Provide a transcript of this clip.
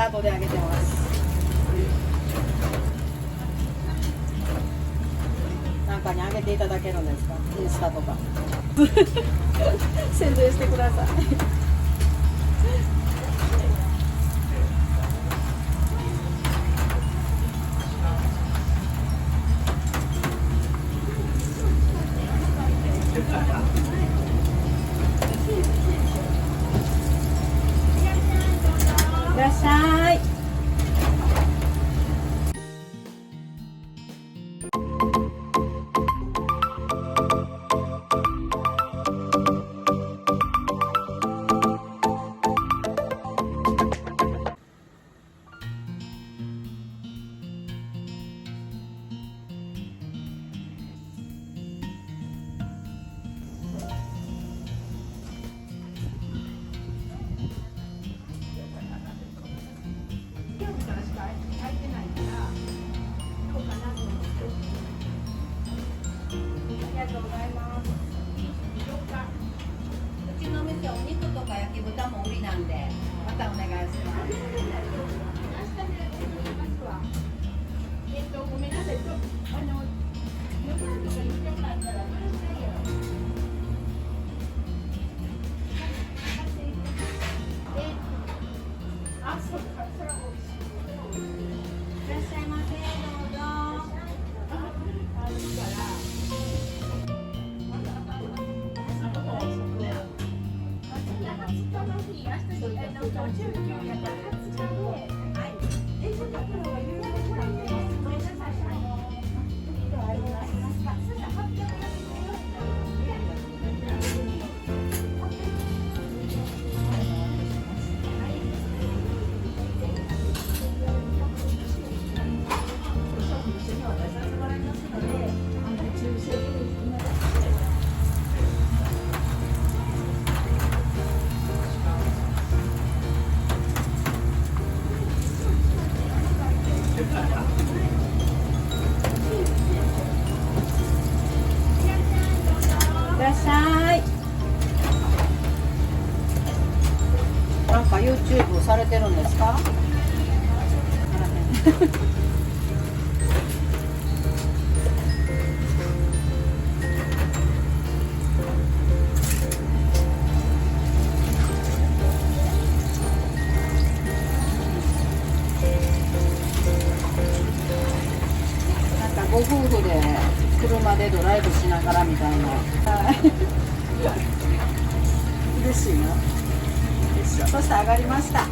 カートであげてます。なんかにあげていただけるんですか、インスタとか宣伝してくださいいらっしゃい。うちの店お肉とか焼き豚も売りなんで、またお願いします。ごめんなさい。いらっしゃいませ。どうぞ。いらっしゃい。なんか YouTube されてるんですか？なんかご夫婦で車でドライブしながらみたいな。嬉しいな。そして上がりました。